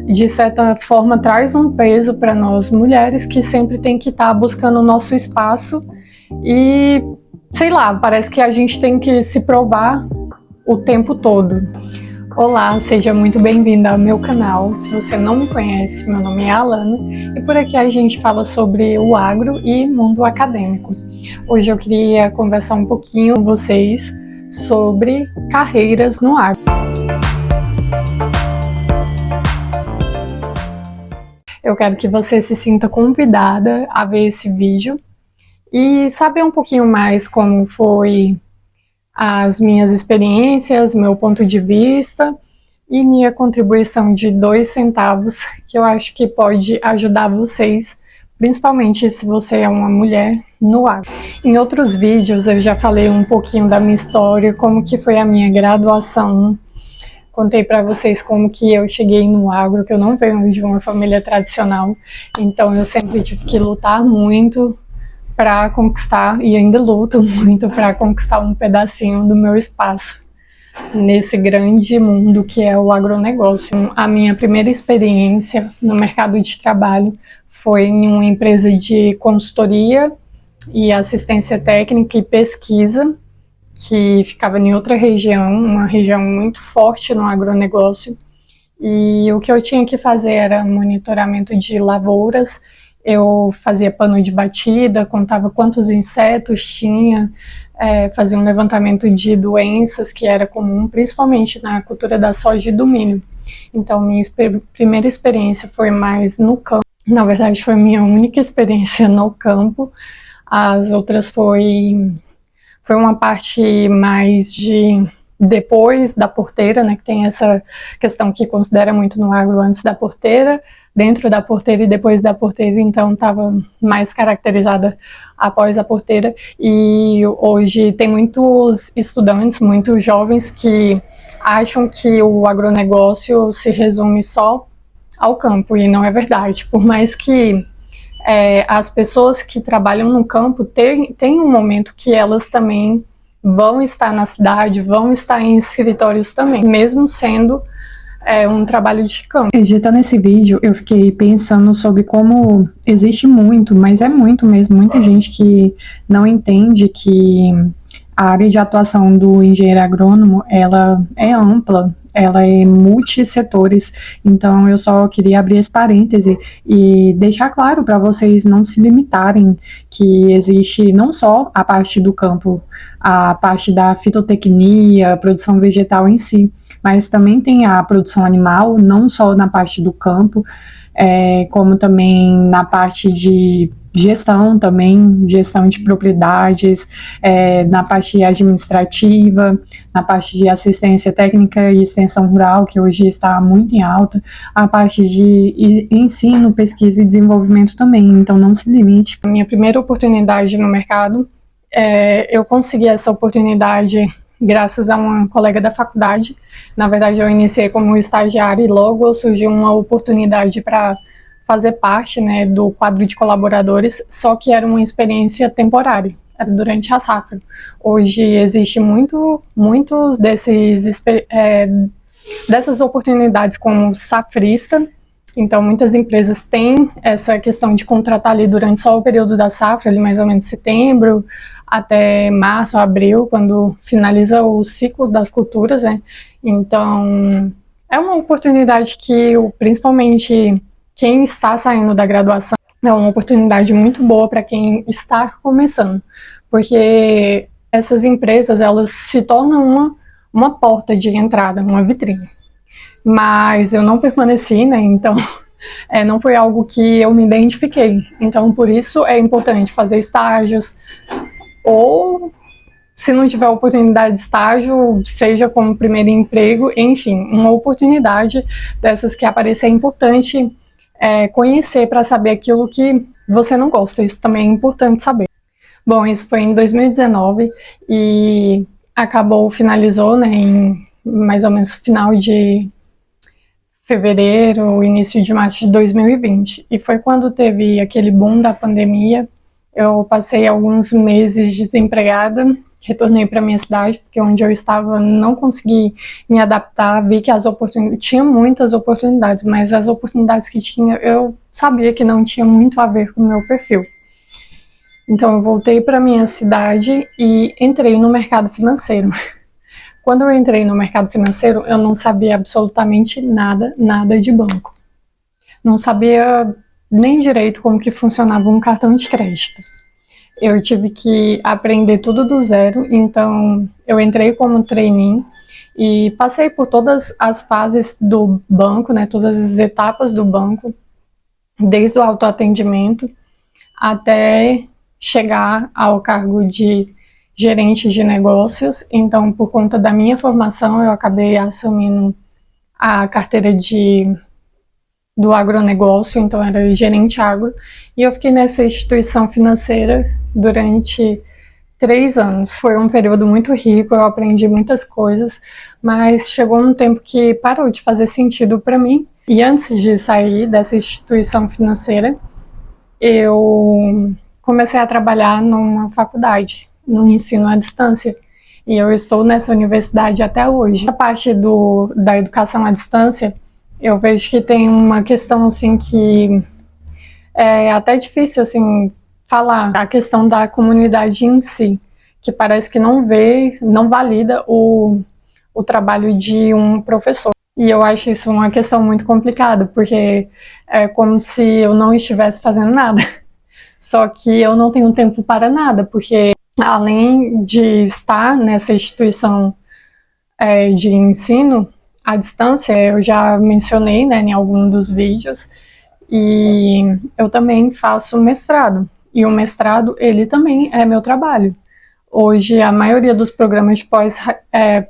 de certa forma traz um peso para nós mulheres que sempre tem que estar buscando o nosso espaço e, sei lá, parece que a gente tem que se provar o tempo todo. Olá, seja muito bem-vinda ao meu canal. Se você não me conhece, meu nome é Alana e por aqui a gente fala sobre o agro e mundo acadêmico. Hoje eu queria conversar um pouquinho com vocês sobre carreiras no agro. Eu quero que você se sinta convidada a ver esse vídeo e saber um pouquinho mais como foi as minhas experiências, meu ponto de vista e minha contribuição de 2 centavos, que eu acho que pode ajudar vocês, principalmente se você é uma mulher no agro. Em outros vídeos eu já falei um pouquinho da minha história, como que foi a minha graduação, contei para vocês como que eu cheguei no agro, que eu não venho de uma família tradicional, então eu sempre tive que lutar muito para conquistar, e ainda luto muito para conquistar um pedacinho do meu espaço nesse grande mundo que é o agronegócio. A minha primeira experiência no mercado de trabalho foi em uma empresa de consultoria e assistência técnica e pesquisa, que ficava em outra região, uma região muito forte no agronegócio, e o que eu tinha que fazer era monitoramento de lavouras. Eu fazia pano de batida, contava quantos insetos tinha, fazia um levantamento de doenças que era comum, principalmente na cultura da soja e do milho. Então, minha primeira experiência foi mais no campo. Na verdade, foi minha única experiência no campo. As outras foi uma parte mais de depois da porteira, né, que tem essa questão que considera muito no agro antes da porteira, dentro da porteira e depois da porteira, então estava mais caracterizada após a porteira. E hoje tem muitos estudantes, muitos jovens que acham que o agronegócio se resume só ao campo, e não é verdade. Por mais que as pessoas que trabalham no campo tem um momento que elas também vão estar na cidade, vão estar em escritórios também, mesmo sendo um trabalho de campo. Editando esse vídeo, eu fiquei pensando sobre como existe muito, mas é muito mesmo, muita gente que não entende que a área de atuação do engenheiro agrônomo, ela é ampla, ela é multissetores, então eu só queria abrir esse parêntese e deixar claro para vocês não se limitarem que existe não só a parte do campo, a parte da fitotecnia, produção vegetal em si, mas também tem a produção animal, não só na parte do campo, como também na parte de gestão também, gestão de propriedades, na parte administrativa, na parte de assistência técnica e extensão rural, que hoje está muito em alta, a parte de ensino, pesquisa e desenvolvimento também, então não se limite. Minha primeira oportunidade no mercado, eu consegui essa oportunidade graças a uma colega da faculdade. Na verdade, eu iniciei como estagiária e logo surgiu uma oportunidade para fazer parte, né, do quadro de colaboradores, só que era uma experiência temporária, era durante a safra. Hoje existe muitos dessas oportunidades como safrista, então muitas empresas têm essa questão de contratar ali durante só o período da safra, ali mais ou menos setembro, até março, abril, quando finaliza o ciclo das culturas, né? Então, é uma oportunidade que, principalmente, quem está saindo da graduação, é uma oportunidade muito boa para quem está começando, porque essas empresas, elas se tornam uma porta de entrada, uma vitrine. Mas eu não permaneci, né? Então, não foi algo que eu me identifiquei. Então, por isso é importante fazer estágios, ou se não tiver oportunidade de estágio, seja como primeiro emprego, enfim, uma oportunidade dessas que aparecer é importante conhecer para saber aquilo que você não gosta, isso também é importante saber. Bom, isso foi em 2019 e finalizou, né, em mais ou menos final de fevereiro, início de março de 2020, e foi quando teve aquele boom da pandemia. Eu passei alguns meses desempregada retornei para minha cidade, porque onde eu estava não consegui me adaptar, vi que tinha muitas oportunidades, mas as oportunidades que tinha, eu sabia que não tinha muito a ver com o meu perfil. Então eu voltei para minha cidade e entrei no mercado financeiro. Quando eu entrei no mercado financeiro, eu não sabia absolutamente nada, nada de banco. Não sabia nem direito como que funcionava um cartão de crédito. Eu tive que aprender tudo do zero, então eu entrei como trainee e passei por todas as fases do banco, né, todas as etapas do banco, desde o autoatendimento até chegar ao cargo de gerente de negócios. Então, por conta da minha formação, eu acabei assumindo a carteira do agronegócio, então era gerente agro, e eu fiquei nessa instituição financeira durante 3 anos. Foi um período muito rico, eu aprendi muitas coisas, mas chegou um tempo que parou de fazer sentido para mim. E antes de sair dessa instituição financeira, eu comecei a trabalhar numa faculdade, no ensino à distância. E eu estou nessa universidade até hoje. A parte da educação à distância, eu vejo que tem uma questão assim que é até difícil assim falar, a questão da comunidade em si, que parece que não valida o trabalho de um professor. E eu acho isso uma questão muito complicada, porque é como se eu não estivesse fazendo nada. Só que eu não tenho tempo para nada, porque além de estar nessa instituição de ensino à distância, eu já mencionei, né, em algum dos vídeos, e eu também faço mestrado. E o mestrado, ele também é meu trabalho. Hoje, a maioria dos programas de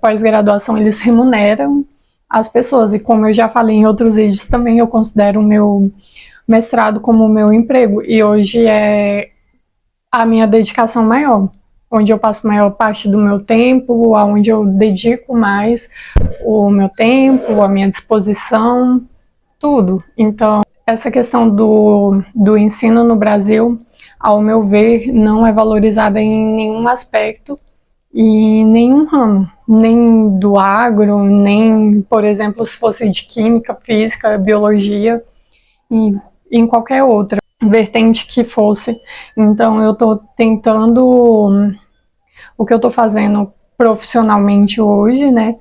pós-graduação, eles remuneram as pessoas. E como eu já falei em outros vídeos também, eu considero o meu mestrado como o meu emprego. E hoje é a minha dedicação maior, onde eu passo a maior parte do meu tempo, aonde eu dedico mais o meu tempo, a minha disposição, tudo. Então, essa questão do ensino no Brasil, ao meu ver, não é valorizada em nenhum aspecto e nenhum ramo, nem do agro, nem, por exemplo, se fosse de química, física, biologia, e em qualquer outra vertente que fosse. Então, eu estou tentando, o que eu estou fazendo profissionalmente hoje, né,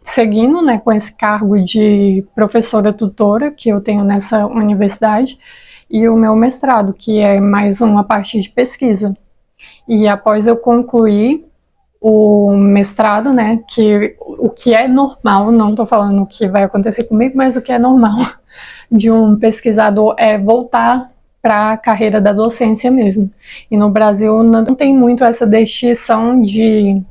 seguindo, né, com esse cargo de professora tutora que eu tenho nessa universidade, e o meu mestrado, que é mais uma parte de pesquisa. E após eu concluir o mestrado, né, o que é normal, não estou falando o que vai acontecer comigo, mas o que é normal de um pesquisador é voltar para a carreira da docência mesmo. E no Brasil não tem muito essa distinção de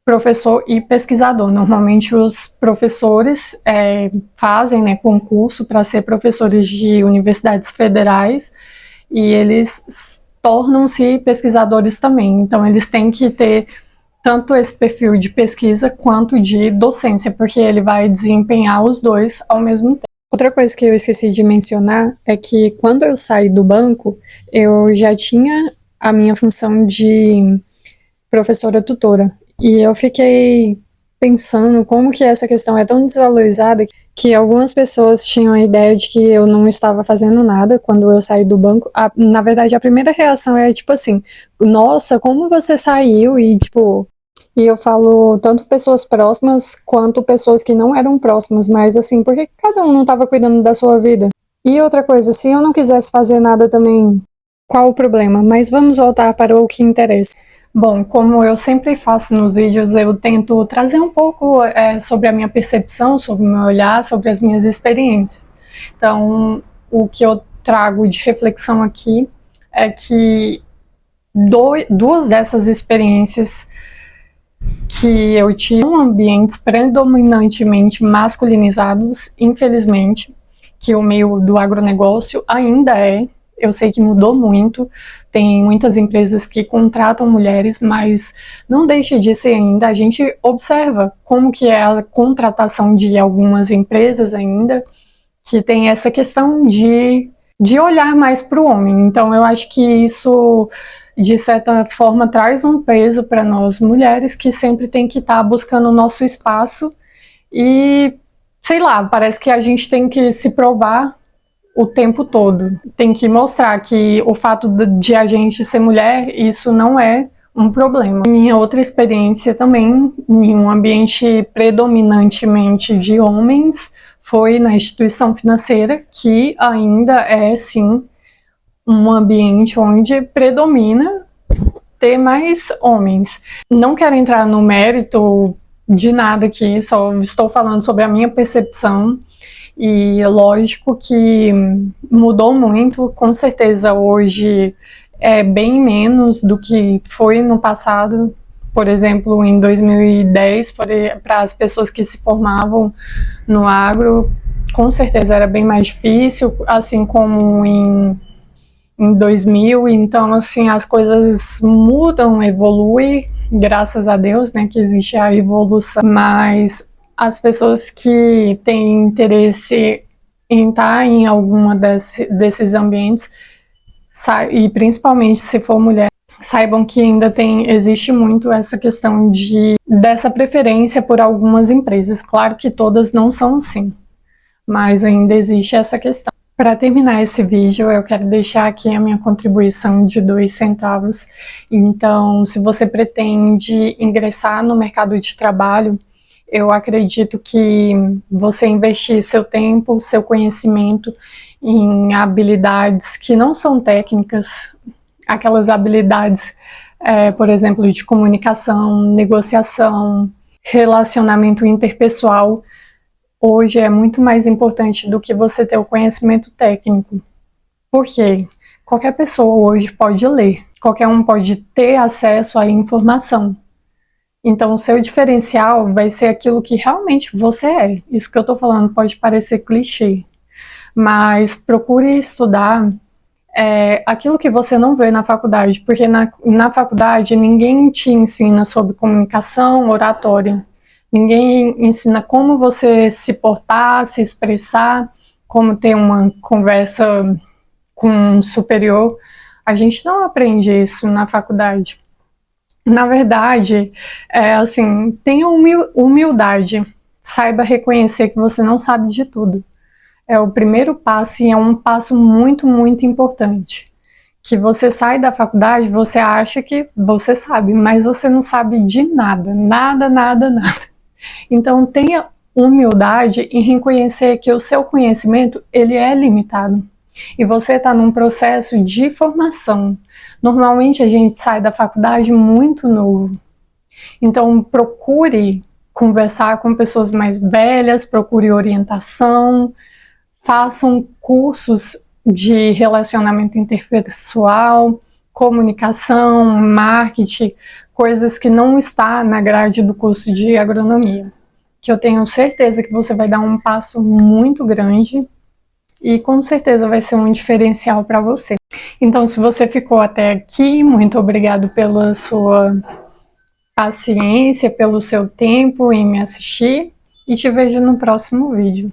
professor e pesquisador. Normalmente os professores fazem, né, concurso para ser professores de universidades federais e eles tornam-se pesquisadores também. Então eles têm que ter tanto esse perfil de pesquisa quanto de docência, porque ele vai desempenhar os dois ao mesmo tempo. Outra coisa que eu esqueci de mencionar é que quando eu saí do banco, eu já tinha a minha função de professora tutora. E eu fiquei pensando como que essa questão é tão desvalorizada que algumas pessoas tinham a ideia de que eu não estava fazendo nada quando eu saí do banco. Na verdade, a primeira reação é tipo assim, nossa, como você saiu? E tipo, e eu falo tanto pessoas próximas quanto pessoas que não eram próximas, mas assim, porque cada um não estava cuidando da sua vida. E outra coisa, se eu não quisesse fazer nada também, qual o problema? Mas vamos voltar para o que interessa. Bom, como eu sempre faço nos vídeos, eu tento trazer um pouco sobre a minha percepção, sobre o meu olhar, sobre as minhas experiências. Então, o que eu trago de reflexão aqui é que duas dessas experiências que eu tive em ambientes predominantemente masculinizados, infelizmente, que o meio do agronegócio ainda é. Eu sei que mudou muito, tem muitas empresas que contratam mulheres, mas não deixa de ser ainda. A gente observa como que é a contratação de algumas empresas ainda, que tem essa questão de olhar mais para o homem. Então eu acho que isso de certa forma traz um peso para nós mulheres que sempre tem que estar buscando o nosso espaço e, sei lá, parece que a gente tem que se provar o tempo todo. Tem que mostrar que o fato de a gente ser mulher, isso não é um problema. Minha outra experiência também, em um ambiente predominantemente de homens, foi na instituição financeira, que ainda é, sim, um ambiente onde predomina ter mais homens. Não quero entrar no mérito de nada aqui, só estou falando sobre a minha percepção. E lógico que mudou muito, com certeza hoje é bem menos do que foi no passado. Por exemplo, em 2010, para as pessoas que se formavam no agro, com certeza era bem mais difícil, assim como em 2000. Então, assim, as coisas mudam, evoluem, graças a Deus, né, que existe a evolução, mas as pessoas que têm interesse em estar em alguma desses ambientes, e principalmente se for mulher, saibam que ainda existe muito essa questão dessa preferência por algumas empresas. Claro que todas não são assim, mas ainda existe essa questão. Para terminar esse vídeo, eu quero deixar aqui a minha contribuição de 2 centavos. Então, se você pretende ingressar no mercado de trabalho, eu acredito que você investir seu tempo, seu conhecimento em habilidades que não são técnicas, aquelas habilidades, por exemplo, de comunicação, negociação, relacionamento interpessoal, hoje é muito mais importante do que você ter o conhecimento técnico. Por quê? Qualquer pessoa hoje pode ler, qualquer um pode ter acesso à informação. Então, o seu diferencial vai ser aquilo que realmente você é. Isso que eu tô falando pode parecer clichê, mas procure estudar aquilo que você não vê na faculdade, porque na faculdade ninguém te ensina sobre comunicação, oratória. Ninguém ensina como você se portar, se expressar, como ter uma conversa com um superior. A gente não aprende isso na faculdade. Na verdade, assim, tenha humildade, saiba reconhecer que você não sabe de tudo. É o primeiro passo e é um passo muito, muito importante. Que você sai da faculdade, você acha que você sabe, mas você não sabe de nada, nada, nada, nada. Então tenha humildade em reconhecer que o seu conhecimento, ele é limitado. E você está num processo de formação. Normalmente a gente sai da faculdade muito novo. Então procure conversar com pessoas mais velhas, procure orientação, façam cursos de relacionamento interpessoal, comunicação, marketing, coisas que não está na grade do curso de agronomia. Que eu tenho certeza que você vai dar um passo muito grande e com certeza vai ser um diferencial para você. Então, se você ficou até aqui, muito obrigado pela sua paciência, pelo seu tempo em me assistir e te vejo no próximo vídeo.